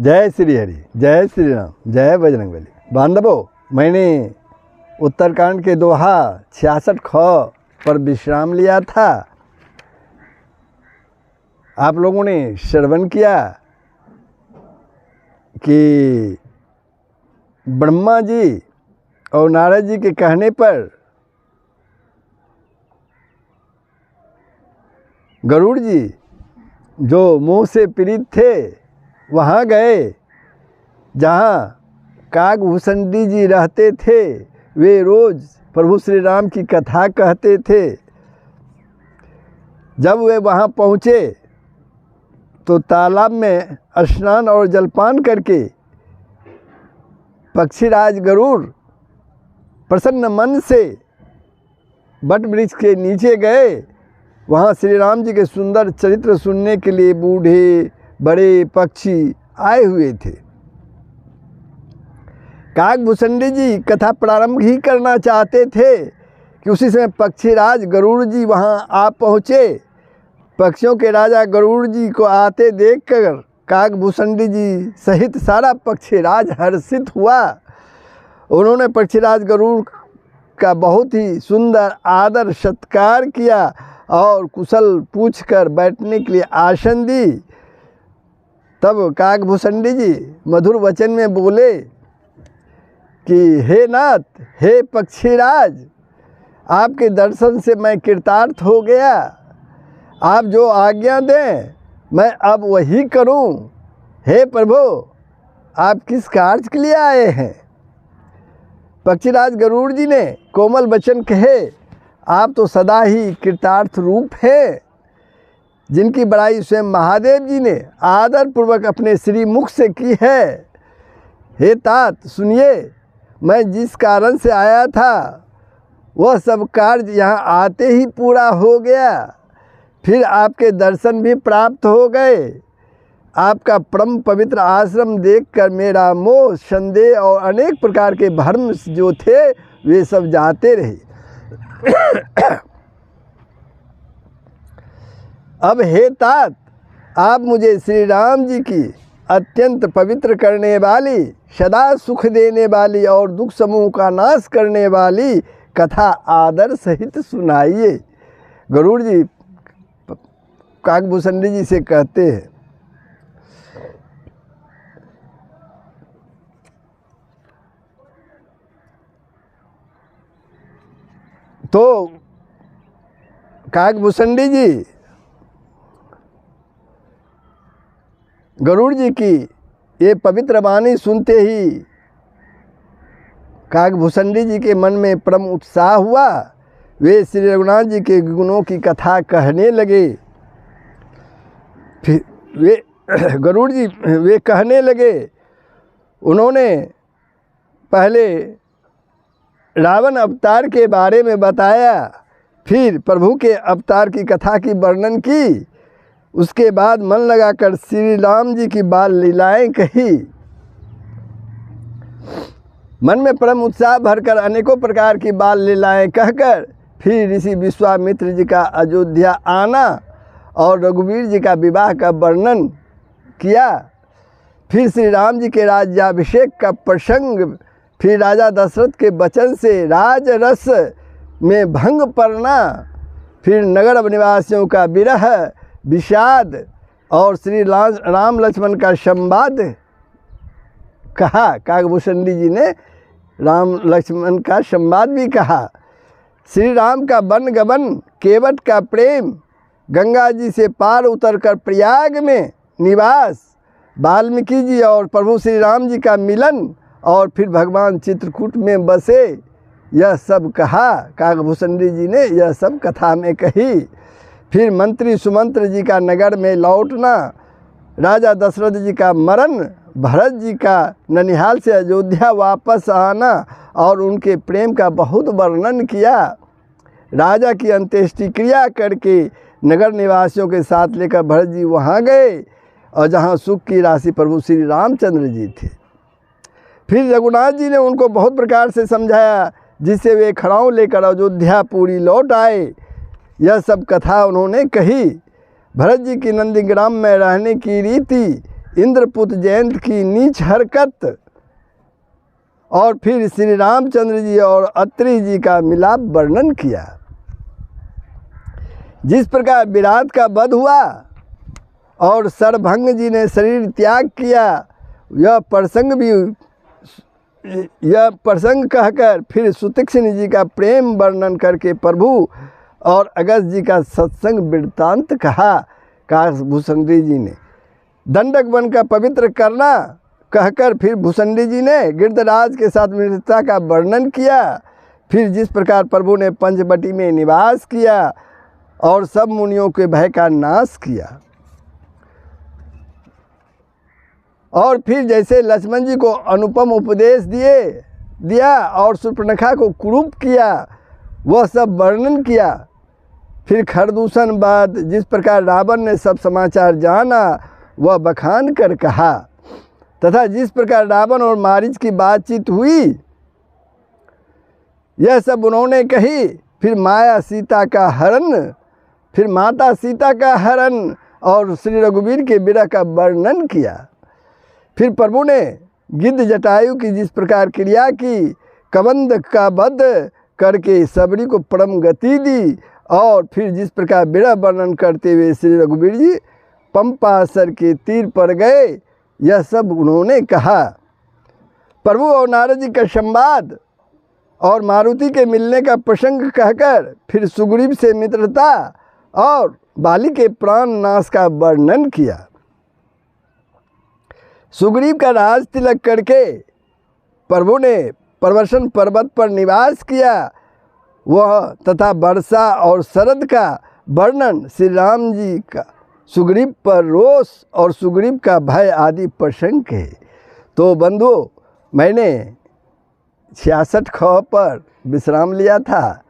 जय श्री हरि, जय श्री राम, जय बजरंगबली। बांधवों, मैंने उत्तरकांड के दोहा 66 ख पर विश्राम लिया था। आप लोगों ने श्रवण किया कि ब्रह्मा जी और नारद जी के कहने पर गरुड़ जी जो मोह से पीड़ित थे वहाँ गए जहाँ काकभूषणी जी रहते थे। वे रोज़ प्रभु श्री राम की कथा कहते थे। जब वे वहाँ पहुँचे तो तालाब में स्नान और जलपान करके पक्षीराज गरुड़ प्रसन्न मन से वट वृक्ष के नीचे गए। वहाँ श्री राम जी के सुंदर चरित्र सुनने के लिए बूढ़े बड़े पक्षी आए हुए थे। काकभूषणी जी कथा प्रारंभ ही करना चाहते थे कि उसी समय पक्षीराज गरुड़ जी वहाँ आ पहुँचे। पक्षियों के राजा गरुड़ जी को आते देखकर काकभूषणी जी सहित सारा पक्षीराज हर्षित हुआ। उन्होंने पक्षीराज गरुड़ का बहुत ही सुंदर आदर सत्कार किया और कुशल पूछकर बैठने के लिए आसन दी। तब काकभूषणी जी मधुर वचन में बोले कि हे नाथ, हे पक्षीराज, आपके दर्शन से मैं कृतार्थ हो गया। आप जो आज्ञा दें मैं अब वही करूं। हे प्रभु, आप किस कार्य के लिए आए हैं? पक्षीराज गरुड़ जी ने कोमल वचन कहे, आप तो सदा ही कृतार्थ रूप हैं, जिनकी बड़ाई स्वयं महादेव जी ने आदर पूर्वक अपने श्री मुख से की है। हे तात, सुनिए, मैं जिस कारण से आया था वह सब कार्य यहाँ आते ही पूरा हो गया। फिर आपके दर्शन भी प्राप्त हो गए। आपका परम पवित्र आश्रम देखकर मेरा मोह, संदेह और अनेक प्रकार के भ्रम जो थे वे सब जाते रहे। अब हे तात, आप मुझे श्री राम जी की अत्यंत पवित्र करने वाली, सदा सुख देने वाली और दुख समूह का नाश करने वाली कथा आदर सहित सुनाइए। गरुड़ जी काकभूषणी जी से कहते हैं। तो काकभूषणी जी गरुड़ जी की ये पवित्र वाणी सुनते ही काकभूषणी जी के मन में परम उत्साह हुआ। वे श्री रघुनाथ जी के गुणों की कथा कहने लगे। फिर वे गरुड़ जी वे कहने लगे। उन्होंने पहले रावण अवतार के बारे में बताया, फिर प्रभु के अवतार की कथा की वर्णन की। उसके बाद मन लगाकर श्री राम जी की बाल लीलाएं कही। मन में परम उत्साह भरकर अनेकों प्रकार की बाल लीलाएं कहकर फिर ऋषि विश्वामित्र जी का अयोध्या आना और रघुवीर जी का विवाह का वर्णन किया। फिर श्री राम जी के राज्याभिषेक का प्रसंग, फिर राजा दशरथ के वचन से राजरस में भंग पड़ना, फिर नगर निवासियों का विरह विषाद और श्री राम लक्ष्मण का संवाद कहा। काकभूषणी जी ने राम लक्ष्मण का संवाद भी कहा। श्री राम का वन गमन, केवट का प्रेम, गंगा जी से पार उतरकर प्रयाग में निवास, वाल्मीकि जी और प्रभु श्री राम जी का मिलन और फिर भगवान चित्रकूट में बसे, यह सब कहा। काकभूषणी जी ने यह सब कथा में कही। फिर मंत्री सुमंत्र जी का नगर में लौटना, राजा दशरथ जी का मरण, भरत जी का ननिहाल से अयोध्या वापस आना और उनके प्रेम का बहुत वर्णन किया। राजा की अंत्येष्टि क्रिया करके नगर निवासियों के साथ लेकर भरत जी वहाँ गए और जहाँ सुख की राशि प्रभु श्री रामचंद्र जी थे। फिर रघुनाथ जी ने उनको बहुत प्रकार से समझाया, जिससे वे खड़ाऊ लेकर अयोध्या पूरी लौट आए। यह सब कथा उन्होंने कही। भरत जी की नंदीग्राम में रहने की रीति, इंद्रपुत्र जयंत की नीच हरकत और फिर श्री रामचंद्र जी और अत्रि जी का मिलाप वर्णन किया। जिस प्रकार विराट का वध हुआ और सरभंग जी ने शरीर त्याग किया, यह प्रसंग कहकर फिर सुतीक्ष्ण जी का प्रेम वर्णन करके प्रभु और अगस्त जी का सत्संग वृत्तांत कहा। भूषंडी जी ने दंडक वन का पवित्र करना कहकर फिर भूषंडी जी ने गिरधराज के साथ मित्रता का वर्णन किया। फिर जिस प्रकार प्रभु ने पंचवटी में निवास किया और सब मुनियों के भय का नाश किया, और फिर जैसे लक्ष्मण जी को अनुपम उपदेश दिया और शूर्पणखा को कुरूप किया, वह सब वर्णन किया। फिर खरदूषण बाद जिस प्रकार रावण ने सब समाचार जाना, वह बखान कर कहा, तथा जिस प्रकार रावण और मारीच की बातचीत हुई, यह सब उन्होंने कही। फिर माता सीता का हरण और श्री रघुवीर के विरह का वर्णन किया। फिर प्रभु ने गिद्ध जटायु की जिस प्रकार क्रिया की, कबंध का वध करके सबरी को परम गति दी, और फिर जिस प्रकार विरह वर्णन करते हुए श्री रघुवीर जी पंपासर के तीर पर गए, यह सब उन्होंने कहा। प्रभु और नारद जी का संवाद और मारुति के मिलने का प्रसंग कहकर फिर सुग्रीव से मित्रता और बाली के प्राण नाश का वर्णन किया। सुग्रीव का राज तिलक करके प्रभु ने प्रवसन पर्वत पर निवास किया, वह तथा वर्षा और शरद का वर्णन श्री राम जी का सुग्रीव पर रोष और सुग्रीव का भय आदि प्रसंग है। तो बंधुओं, मैंने 66 ख पर विश्राम लिया था।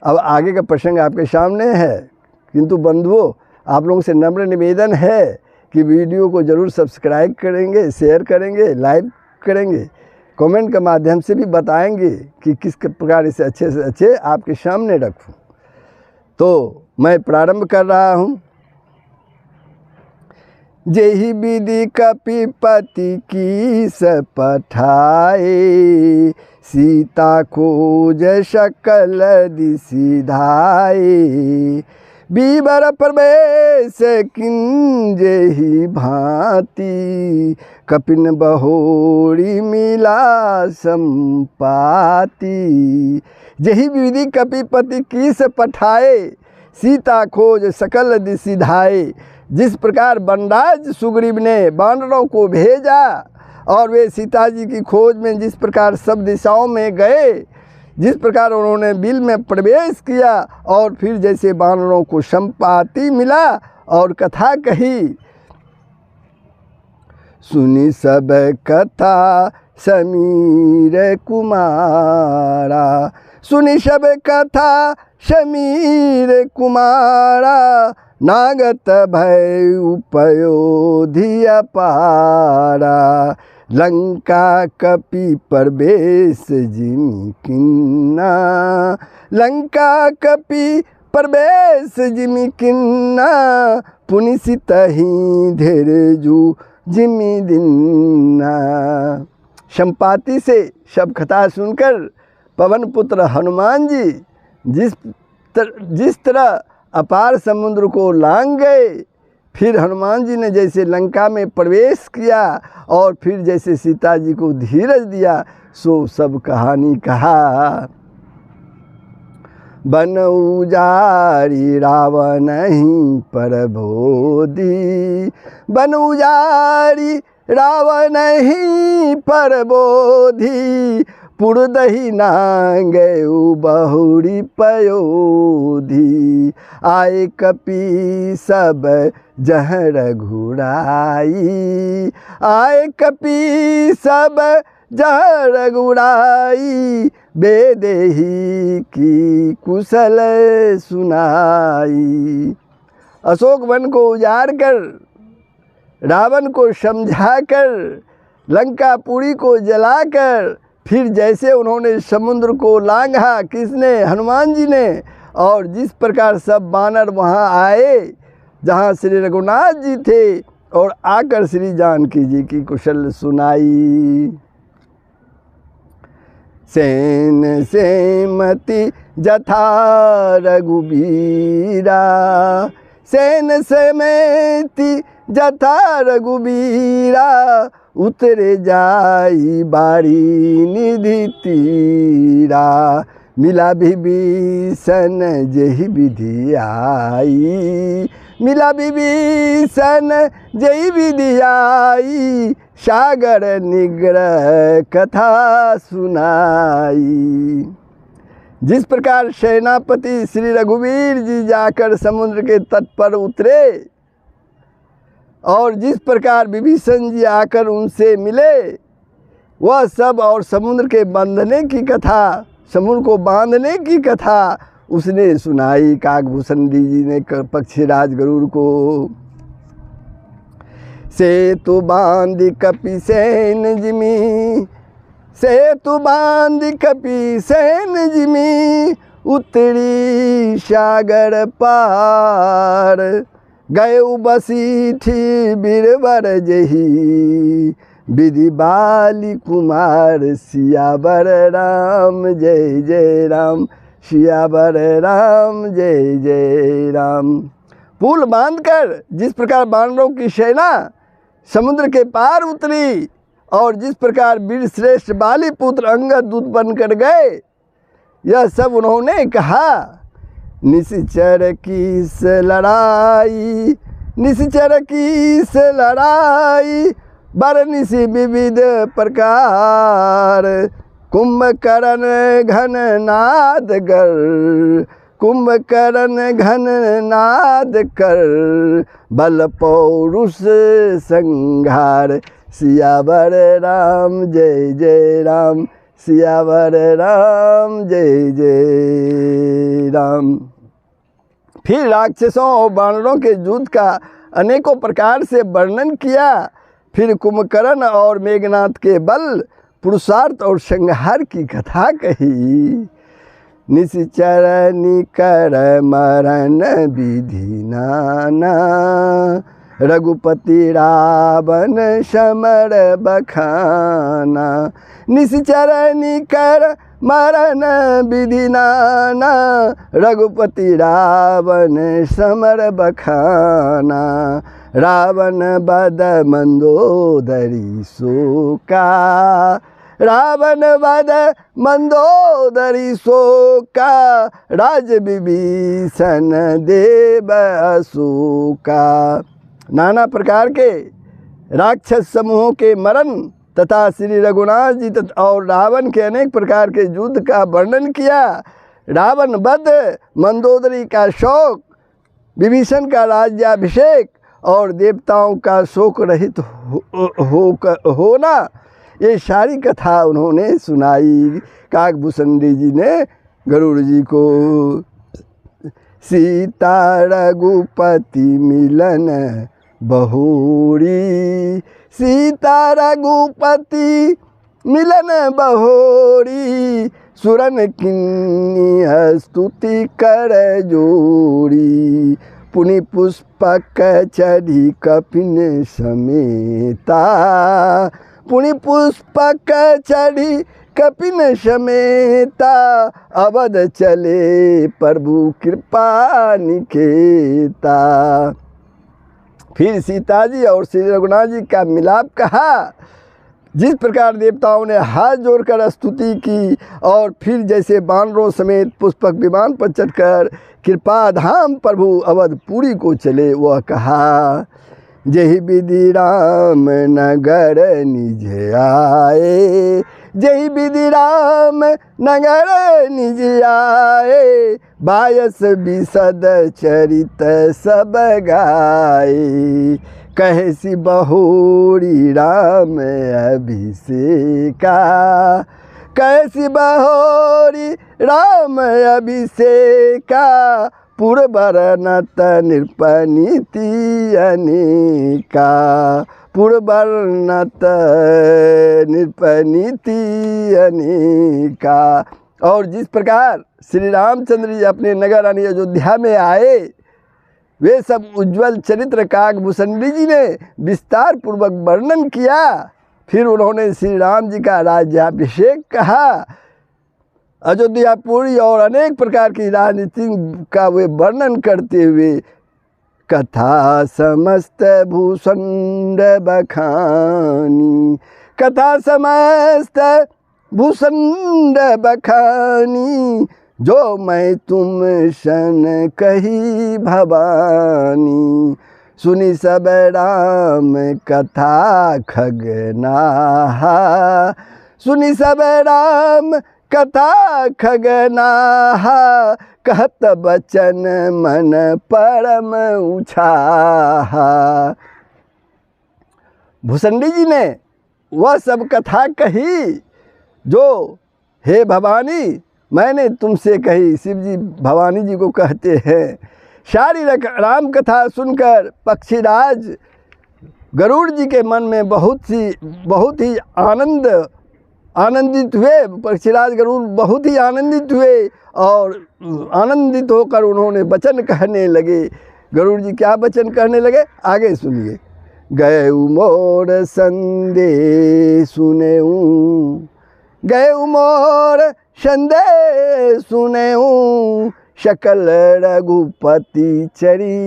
अब आगे का प्रसंग आपके सामने है, किंतु बंधुओं, आप लोगों से नम्र निवेदन है कि वीडियो को ज़रूर सब्सक्राइब करेंगे, शेयर करेंगे, लाइक करेंगे, कमेंट के माध्यम से भी बताएंगे कि किस प्रकार इसे अच्छे से अच्छे आपके सामने रखूं। तो मैं प्रारंभ कर रहा हूं। जेहि विधि कपिपति की पठाए, सीता खोज सकल दिशि धाये। बीबर प्रवेश किंजेहि भांति, कपिन बहोरी मिला संपाति। जेहि विधि कपिपति कीस पठाए, सीता खोज सकल दिशि धाये। जिस प्रकार वनराज सुग्रीव ने वानरों को भेजा और वे सीता जी की खोज में जिस प्रकार सब दिशाओं में गए, जिस प्रकार उन्होंने बिल में प्रवेश किया और फिर जैसे वानरों को संपाति मिला और कथा कही। सुनी सब कथा समीर कुमारा, सुनी सब कथा समीर कुमारा। नागत भय उपयोधि अपारा, लंका कपि प्रवेश जिमि किन्ना। लंका कपि प्रवेश जिमि किन्ना, पुनिसितहि धीरजु जिमि दिन्ना। संपाति से शब कथा सुनकर पवन पुत्र हनुमान जी जिस तरह अपार समुद्र को लांग गए, फिर हनुमान जी ने जैसे लंका में प्रवेश किया और फिर जैसे सीता जी को धीरज दिया, सो सब कहानी कहा। बन उजारी रावणहि परबोधि, बन उजारी रावणहि परबोधि। पुरदहि नांगयु बहुरी पयोधि, आए कपि सब जह रघुराई। आए कपि सब जह रघुराई, बेदेहि की कुशल सुनाई। अशोक वन को उजाड़ कर, रावण को समझाकर, लंकापुरी को जलाकर, फिर जैसे उन्होंने समुद्र को लांघा, किसने? हनुमान जी ने। और जिस प्रकार सब वानर वहाँ आए जहाँ श्री रघुनाथ जी थे, और आकर श्री जानकी जी की कुशल सुनाई। सेन सेमति जथा रघुबीरा, सेन सेमति जथा रघुबीरा, उतरे जाई बारी निधि तीरा। मिला विभीषण जेहि विधि आई, मिला विभीषण जेहि विधि आई, सागर निग्रह कथा सुनाई। जिस प्रकार सेनापति श्री रघुवीर जी जाकर समुद्र के तट पर उतरे और जिस प्रकार विभीषण जी आकर उनसे मिले, वह सब और समुद्र के बांधने की कथा, समुद्र को बांधने की कथा उसने सुनाई काकभूषण जी ने पक्षीराज गरुड़ को। सेतु बांध कपि सेन जिमी, सेतु बांध कपि सेन जिमी, उतरी सागर पार। गए बसीठी बीरबर जेहि, विधि बाली कुमार। सियावर राम जय जय राम, सियावर राम जय जय राम। पुल बांधकर जिस प्रकार बानरों की सेना समुद्र के पार उतरी और जिस प्रकार वीर श्रेष्ठ बाली पुत्र अंगद दूत बनकर गए, यह सब उन्होंने कहा। निश्चर की इस लड़ाई, निश्चर की इस लड़ाई, बरनिसी विविध प्रकार। कुंभकर्ण घन नाद कर, कुंभकर्ण घन नाद कर, बल पौरुष संहार। सियावर राम जय जय राम, सियावर राम जय जय राम। फिर राक्षसों और वानरों के युद्ध का अनेकों प्रकार से वर्णन किया। फिर कुंभकर्ण और मेघनाथ के बल, पुरुषार्थ और संहार की कथा कही। निश्चर निकर मरण विधि नाना, रघुपति रावण समर बखाना। निश्चर निकर मरण विधि नाना, रघुपति रावण समर बखाना। रावण बध मंदोदरी शोका, रावण वध मंदोदरी शोका। राज विभीषण देव अशोका। नाना प्रकार के राक्षस समूहों के मरण तथा श्री रघुनाथ जी और रावण के अनेक प्रकार के युद्ध का वर्णन किया। रावण वध, मंदोदरी का शोक, विभीषण का राज्याभिषेक और देवताओं का शोक रहित होना, ये सारी कथा उन्होंने सुनाई काकभूषण जी ने गरुड़ जी को। सीता रघुपति मिलन बहोरी, सीता रघुपति मिलन बहोरी। सुरन किन्नी स्तुति कर जोड़ी, पुनि पुष्पक चढ़ी कपिन समेता। पुनि पुष्पक चढ़ी कपिन समेता, अवध चले प्रभु कृपा निकेता। फिर सीता जी और श्री रघुनाथ जी का मिलाप कहा। जिस प्रकार देवताओं ने हाथ जोड़कर स्तुति की और फिर जैसे बानरों समेत पुष्पक विमान पर चढ़कर कृपा धाम प्रभु अवधपुरी को चले, वह कहा। जय विधि राम नगर निज आए, जय विधि राम नगर निज आए। बायस बिसद चरित सब गाए, कहसी बहोरी राम अभिषेका। कैसी बहोरी राम अभिषेका, पुरबरनत नृपनीति अनेका। पुरबरनत नृपनीति अनेका। और जिस प्रकार श्री रामचंद्र जी अपने नगर यानी अयोध्या में आए वे सब उज्जवल चरित्र काकभूषणी जी ने विस्तार पूर्वक वर्णन किया। फिर उन्होंने श्री राम जी का राज्याभिषेक कहा। अयोध्यापुरी और अनेक प्रकार की राजनीति का वे वर्णन करते हुए कथा समस्त भूषण बखानी, कथा समस्त भूषण बखानी, जो मैं तुम शन कही भवानी। सुनी सब राम कथा खगनाहा, सुनी सब राम कथा खगनाहा, कहत बचन मन परम उछाहा। भूषणी जी ने वह सब कथा कही जो हे भवानी मैंने तुमसे कही। शिव जी भवानी जी को कहते हैं। सारी राम कथा सुनकर पक्षीराज गरुड़ जी के मन में बहुत ही आनंदित हुए। पक्षीराज गरुड़ बहुत ही आनंदित हुए और आनंदित होकर उन्होंने वचन कहने लगे। गरुड़ जी क्या वचन कहने लगे आगे सुनिए। गए मोर संदेश सुनेऊं, गए मोर संदेश सुनेऊं, सकल रघुपति चरी।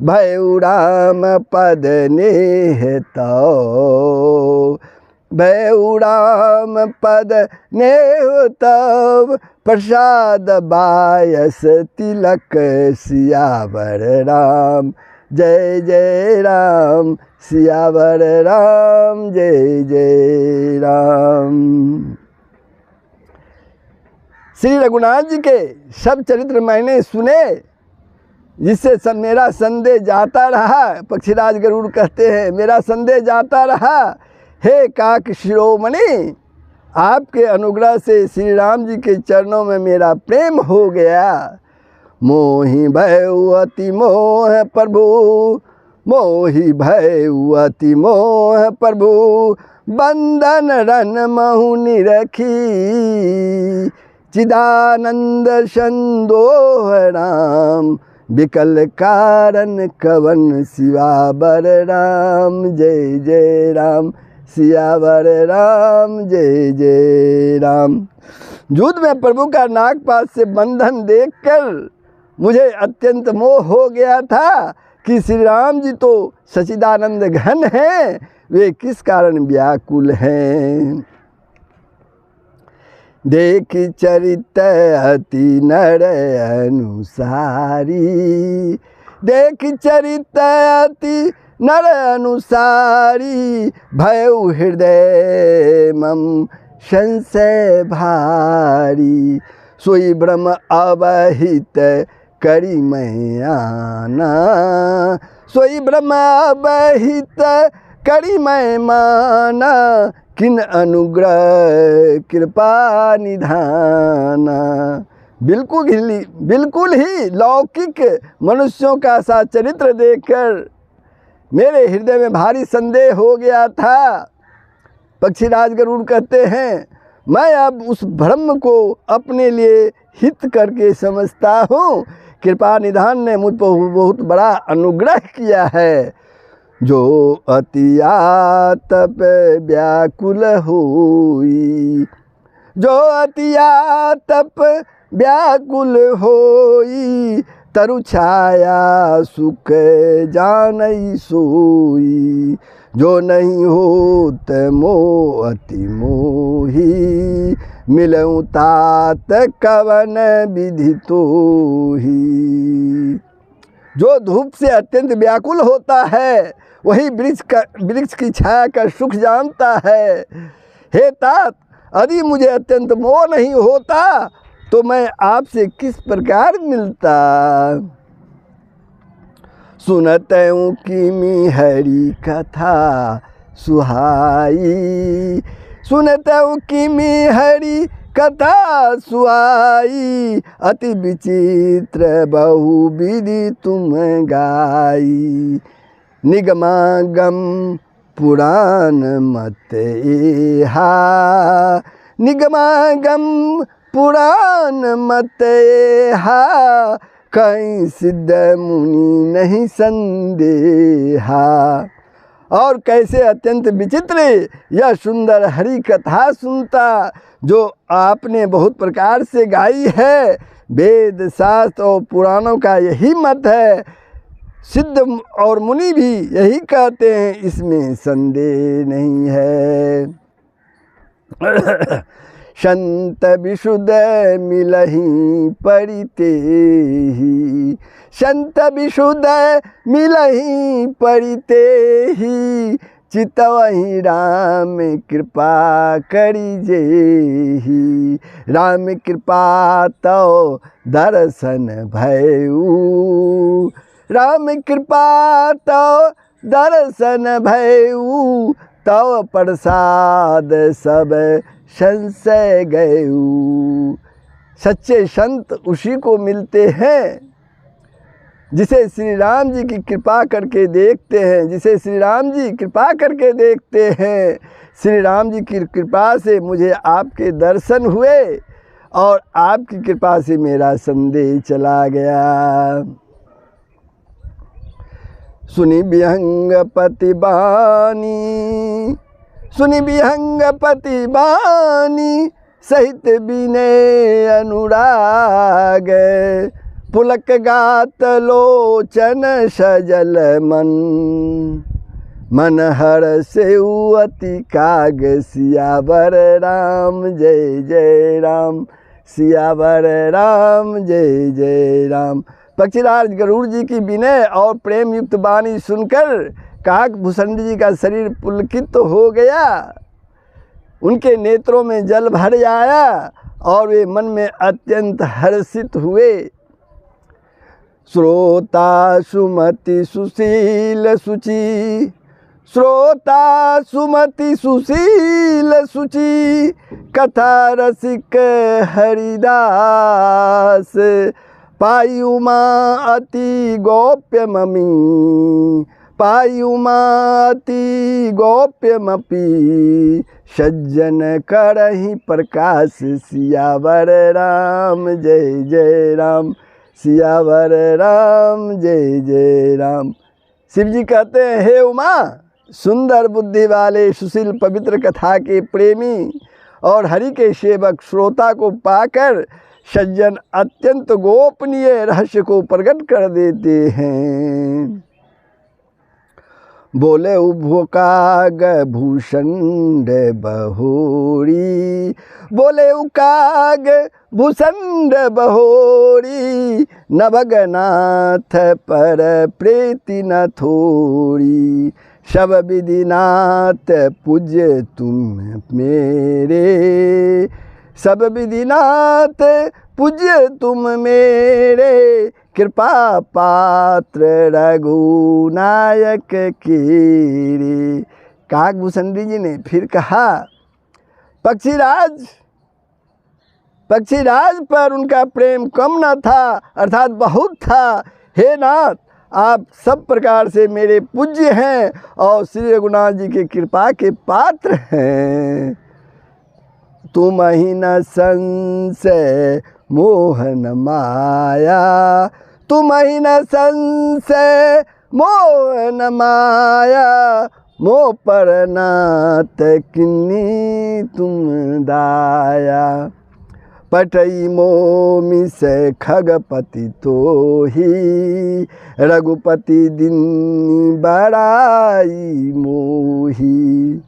भयउ राम पद नेह तव, भयउ राम पद नेह तव, प्रसाद बायस तिलक सियावर राम। जय जय राम सियावर राम, जय जय राम। श्री रघुनाथ जी के सब चरित्र मैंने सुने, जिससे मेरा संदेह जाता रहा। पक्षीराज गरुड़ कहते हैं मेरा संदेह जाता रहा। हे काक शिरोमणि, आपके अनुग्रह से श्री राम जी के चरणों में मेरा प्रेम हो गया। मोहि भयउ अति मोह प्रभु, मोहि भयउ अति मोह प्रभु, बंधन रन महु निरखी। चिदानंद संदोह राम, विकल कारण कवन सियावर राम। जय जय राम सियावर राम, जय जय राम। युद्ध में प्रभु का नागपाश से बंधन देखकर मुझे अत्यंत मोह हो गया था कि श्री राम जी तो सच्चिदानंद घन हैं, वे किस कारण व्याकुल हैं। देख चरित अति नर अनुसारी, देख चरित अति नर अनुसारी, भयउ हृदय मम संशय भारी। सोई ब्रह्म अवहित करी मैं आना, सोई ब्रह्म अवहित करी मैं माना। किन अनुग्रह कृपा निधाना। बिल्कुल ही लौकिक मनुष्यों का सा चरित्र देखकर मेरे हृदय में भारी संदेह हो गया था। पक्षीराज गरुड़ कहते हैं मैं अब उस ब्रह्म को अपने लिए हित करके समझता हूँ। कृपा निधान ने मुझ पर बहुत बड़ा अनुग्रह किया है। जो अति आतप व्याकुल होई, जो अति आतप व्याकुल होई, तरु छाया सुख जानई सोई। जो नहीं होत मोह अति मोही, मिलऊं तात कवन विधि तोही। जो धूप से अत्यंत व्याकुल होता है वही वृक्ष की छाया का सुख जानता है। हे तात, यदि मुझे अत्यंत मोह नहीं होता तो मैं आपसे किस प्रकार मिलता। सुनतऊं किमि हरि कथा सुहाई, सुनतऊं किमि हरि कथा सुहाई। अति विचित्र बहुविधि तुम गाई। निगमागम पुराण मत एहा, निगमागम पुराण मत एहा। कहीं सिद्ध मुनि नहीं संदेहा। और कैसे अत्यंत विचित्र यह सुंदर हरि कथा सुनता जो आपने बहुत प्रकार से गाई है। वेद शास्त्र और पुराणों का यही मत है, सिद्ध और मुनि भी यही कहते हैं, इसमें संदेह नहीं है। संत विशुद्ध मिलहि परितेहि, संत विशुद्ध मिलहि परितेहि, चितवहि राम कृपा करि जेहि। राम कृपा तो दर्शन भयउ, राम कृपा तो दर्शन भयउ, तव प्रसाद सब संशय गयउ। सच्चे संत उसी को मिलते हैं जिसे श्री राम जी की कृपा करके देखते हैं, जिसे श्री राम जी कृपा करके देखते हैं। श्री राम जी की कृपा से मुझे आपके दर्शन हुए और आपकी कृपा से मेरा संदेह चला गया। सुनि विहंग पति बानी, सुनि विहंग पति बानी, सहित विनय अनुराग। पुलक गात लोचन सजल मन, मन हर से अति काग। सियावर राम जय जय राम, सियावर राम जय जय राम। पक्षीराज गरुड़ जी की विनय और प्रेम युक्त वाणी सुनकर काक भूषण जी का शरीर पुलकित हो गया, उनके नेत्रों में जल भर आया और वे मन में अत्यंत हर्षित हुए। श्रोता सुमति सुशील सुचि, श्रोता सुमति सुशील सुचि, कथा रसिक हरिदास। पाई उमा अति गोप्य ममी, पाई उमा अति गोप्य मपी, सज्जन करहि प्रकाश। सियावर राम जय जय राम, सियावर राम जय जय राम। शिव जी कहते हैं, हे उमा, सुंदर बुद्धि वाले सुशील पवित्र कथा के प्रेमी और हरि के सेवक श्रोता को पाकर सज्जन अत्यंत गोपनीय रहस्य को प्रकट कर देते हैं। बोले उभोकाग भूषण बहोरी, बोले उकाग भूषण बहोरी, नवगनाथ पर प्रीति न थोड़ी। सब विधिनाथ पूज्य तुम मेरे, सब विधिनाथ पूज्य तुम मेरे, कृपा पात्र रघुनायक कीरे। काकभूषण जी ने फिर कहा, पक्षीराज, पक्षीराज पर उनका प्रेम कम न था, अर्थात बहुत था। हे नाथ, आप सब प्रकार से मेरे पूज्य हैं और श्री रघुनाथ जी के कृपा के पात्र हैं। तुम ही न संशय मोहन माया, तुम ही न संशय मोहन माया, मोह पर नाथ किन्नी तुम दाया। पटई मोमि से खगपति तो ही, रघुपति दिन बड़ाई मोही।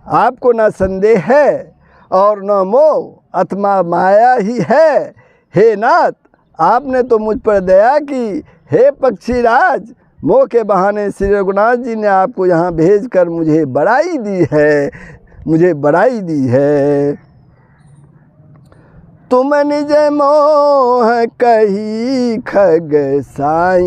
आपको न संदेह है और न मोह अथवा माया ही है। हे नाथ, आपने तो मुझ पर दया की। हे पक्षीराज, मोह के बहाने श्री रघुनाथ जी ने आपको यहाँ भेजकर मुझे बड़ाई दी है, मुझे बड़ाई दी है। तुम निज मोह कही खग साई,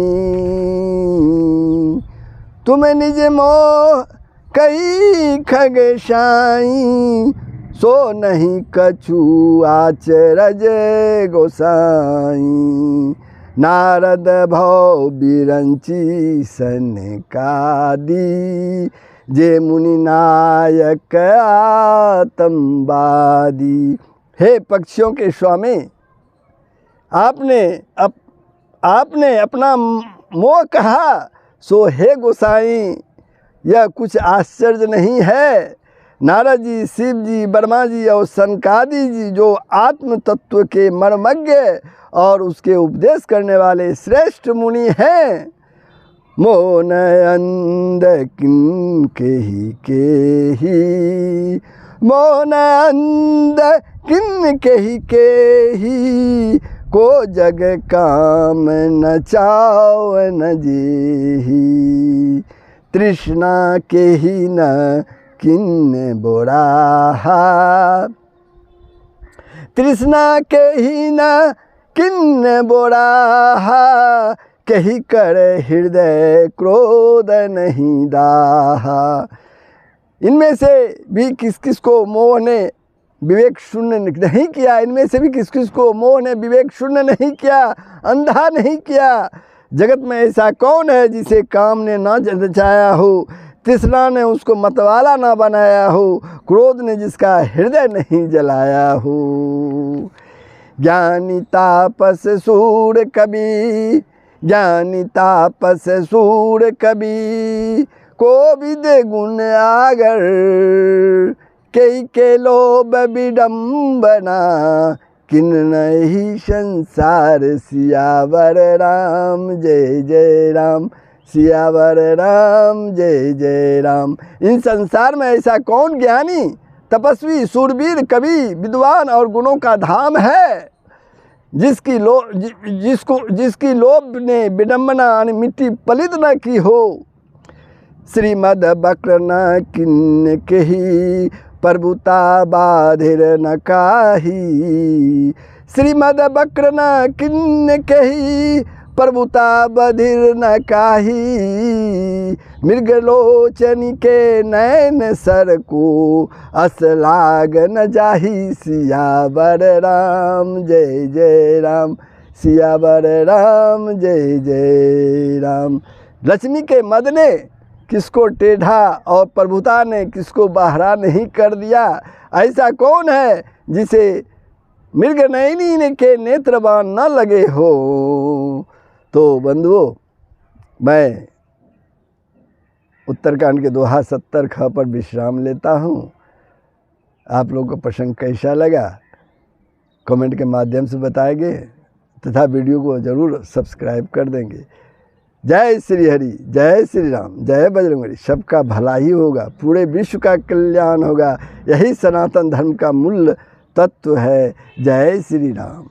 तुम निज मोह कही खग साई, सो नहीं कछु आचरज गोसाई। नारद भव बिरंची सनकादि, जे मुनि नायक आतंबादी। हे पक्षियों के स्वामी, आपने आपने अपना मोह कहा, सो हे गोसाई यह कुछ आश्चर्य नहीं है। नारद जी, शिव जी, ब्रह्मा जी और सनकादि जी जो आत्म तत्व के मर्मज्ञ और उसके उपदेश करने वाले श्रेष्ठ मुनि हैं, मोन अंध किन के ही, मोन अंध किन के ही, को जग काम न चाव न जेही, तृष्णा के ही न किन बोराहा, तृष्णा के ही न किन बोराहा, कही कर हृदय क्रोध नहीं दाहा। इनमें से भी किस किस को मोह ने विवेक शून्य नहीं किया, इनमें से भी किस किस को मोह ने विवेक शून्य नहीं किया, अंधा नहीं किया। जगत में ऐसा कौन है जिसे काम ने न रचाया हो, तृष्णा ने उसको मतवाला ना बनाया हो, क्रोध ने जिसका हृदय नहीं जलाया हो। ज्ञानी तापस सूर कवि, ज्ञानी तापस सूर कवि, को विद गुण आगर, कई के लोभ विडम्बना, किन नहीं संसार, सियावर राम जय जय राम, सियावर राम जय जय राम। इन संसार में ऐसा कौन ज्ञानी, तपस्वी, सूरवीर, कवि, विद्वान और गुणों का धाम है, जिसकी लोभ ने विडम्बना मिट्टी पलित न की हो। श्रीमद बक्र न किन्न केही, प्रभुता बाधिर न काही, श्रीमद बक्र न किन्न केही, प्रभुता बधिर न काही, मृगलोचनी के नैन सर को, असलाग न जाही, सियावर राम जय जय राम, सियावर राम जय जय राम। लक्ष्मी के मद ने किसको टेढ़ा और प्रभुता ने किसको बहरा नहीं कर दिया। ऐसा कौन है जिसे मृगनयनी के नेत्रबाण न लगे हो। तो बंधुओं, मैं उत्तरकांड के दोहा 70 ख पर विश्राम लेता हूँ। आप लोगों को प्रसंग कैसा लगा कमेंट के माध्यम से बताएंगे तथा वीडियो को ज़रूर सब्सक्राइब कर देंगे। जय श्री हरि, जय श्री राम, जय बजरंगबली। सबका भला ही होगा, पूरे विश्व का कल्याण होगा, यही सनातन धर्म का मूल तत्व है। जय श्री राम।